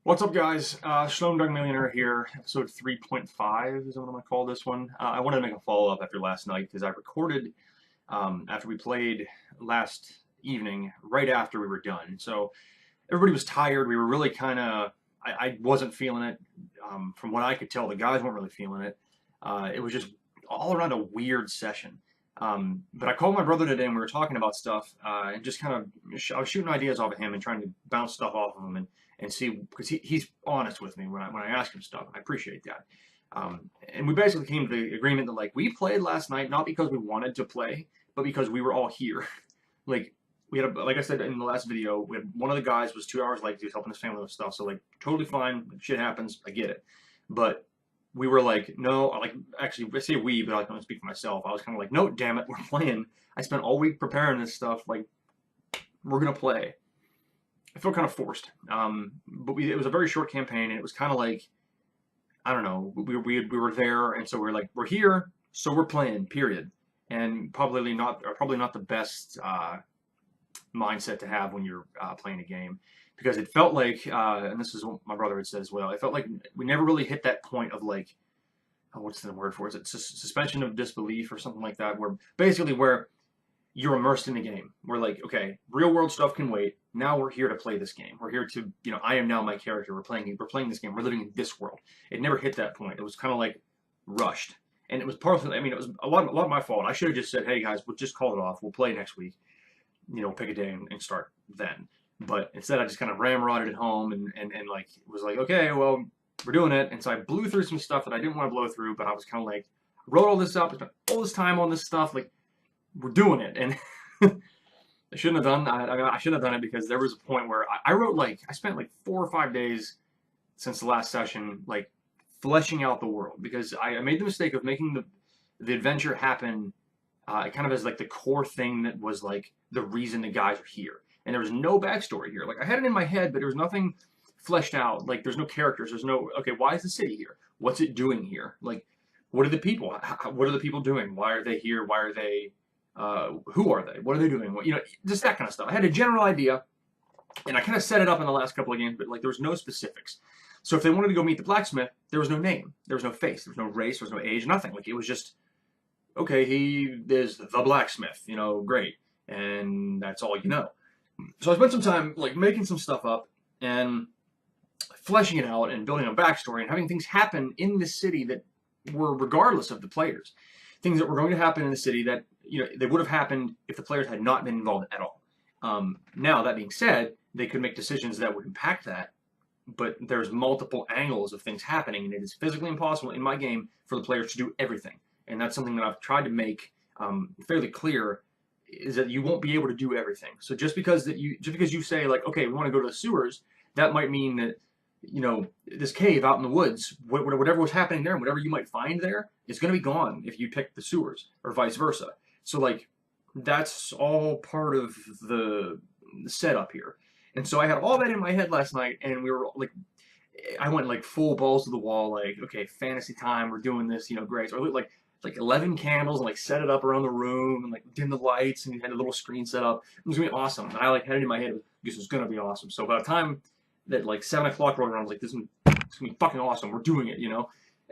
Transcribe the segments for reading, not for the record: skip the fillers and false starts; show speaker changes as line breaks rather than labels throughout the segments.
What's up, guys? Shalom Dog Millionaire here. Episode 3.5 is what I'm going to call this one. I wanted to make a follow-up after last night because I recorded after we played last evening, right after we were done. So everybody was tired. We were really kind of, I wasn't feeling it. From what I could tell, the guys weren't really feeling it. It was just all around a weird session. But I called my brother today and we were talking about stuff and just kind of, I was shooting ideas off of him and trying to bounce stuff off of him and see, because he's honest with me when I ask him stuff. I appreciate that. And we basically came to the agreement that like we played last night not because we wanted to play, but because we were all here. Like we had, like I said in the last video, we had one of the guys was 2 hours late. He was helping his family with stuff, so like totally fine. Shit happens. I get it, but we were like, no, like actually, I say we, but I don't speak for myself. I was kind of like, no, damn it, we're playing. I spent all week preparing this stuff. Like we're gonna play. I felt kind of forced. But it was a very short campaign, and it was kind of like, I don't know, we were there, and so we're like, we're here, so we're playing, period. And probably not the best mindset to have when you're playing a game, because it felt like, and this is what my brother had said as well, it felt like we never really hit that point of like, what's the word for it? Is it suspension of disbelief or something like that, where basically where you're immersed in the game. We're like, okay, real world stuff can wait. Now we're here to play this game. We're here to, I am now my character. We're playing this game. We're living in this world. It never hit that point. It was kind of like rushed. And it was partially, I mean, it was a lot of my fault. I should have just said, hey guys, we'll just call it off. We'll play next week. Pick a day and start then. But instead I just kind of ramrodded it home and like, was like, okay, well, we're doing it. And so I blew through some stuff that I didn't want to blow through, but I was kind of like, wrote all this up, spent all this time on this stuff, like, we're doing it. And I shouldn't have done. I shouldn't have done it because there was a point where I wrote I spent like 4 or 5 days since the last session like fleshing out the world, because I made the mistake of making the adventure happen kind of as like the core thing that was like the reason the guys are here, and there was no backstory here. Like I had it in my head, but there was nothing fleshed out. Like there's no characters. There's no, okay, why is the city here? What's it doing here? Like what are the people? What are the people doing? Why are they here? Why are they? Who are they? What are they doing? Just that kind of stuff. I had a general idea, and I kind of set it up in the last couple of games, but like there was no specifics. So if they wanted to go meet the blacksmith, there was no name, there was no face, there was no race, there was no age, nothing. Like it was just, okay, he is the blacksmith, great, and that's all you know. So I spent some time like making some stuff up and fleshing it out and building a backstory and having things happen in the city that were regardless of the players. Things that were going to happen in the city that they would have happened if the players had not been involved at all. Now that being said, they could make decisions that would impact that, but there's multiple angles of things happening, and it is physically impossible in my game for the players to do everything. And that's something that I've tried to make fairly clear, is that you won't be able to do everything. So just because you say like, okay, we want to go to the sewers, that might mean that this cave out in the woods, whatever was happening there and whatever you might find there is going to be gone if you pick the sewers, or vice versa. So like that's all part of the setup here. And so I had all that in my head last night, and we were like, I went like full balls to the wall, like, okay, fantasy time, we're doing this, great. So I lit like 11 candles and like set it up around the room and like dim the lights and had a little screen set up. It was gonna be awesome. And I like had it in my head, this was gonna be awesome. So by the time that like 7 o'clock rolled around, I was like, this is gonna be fucking awesome. We're doing it,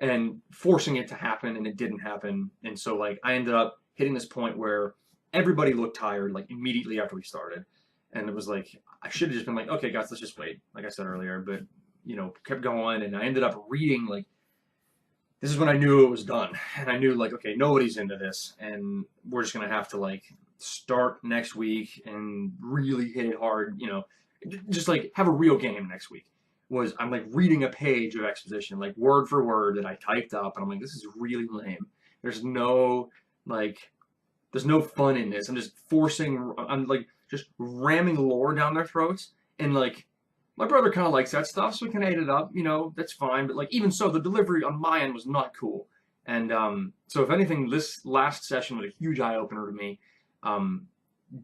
and forcing it to happen, and it didn't happen. And so like I ended up hitting this point where everybody looked tired like immediately after we started, and it was like I should have just been like, okay, guys, let's just wait, like I said earlier, but kept going, and I ended up reading like. This is when I knew it was done, and I knew like, okay, nobody's into this, and we're just gonna have to like start next week and really hit it hard, just like have a real game next week. I'm like reading a page of exposition, like word for word that I typed up, and I'm like, this is really lame. There's no like, there's no fun in this. I'm like just ramming lore down their throats, and like my brother kind of likes that stuff, so we can eat it up, that's fine. But like even so, the delivery on my end was not cool. And so if anything, this last session was a huge eye opener to me.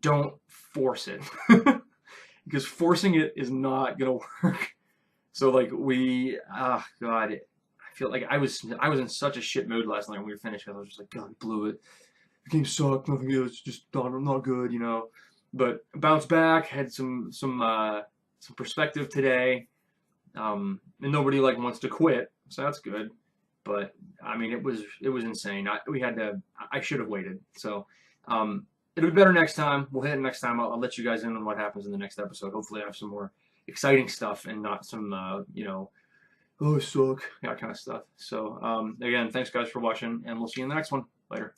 Don't force it. Because forcing it is not gonna work. So like God, I feel like I was in such a shit mood last night when we were finished. I was just like, God, we blew it. The game sucked. Nothing else. Just not good, But bounced back. Had some perspective today. and nobody like wants to quit, so that's good. But I mean, it was insane. I should have waited. So it'll be better next time. We'll hit it next time. I'll let you guys in on what happens in the next episode. Hopefully, I have some more exciting stuff and not some oh suck that kind of stuff. So again, thanks guys for watching, and we'll see you in the next one. Later.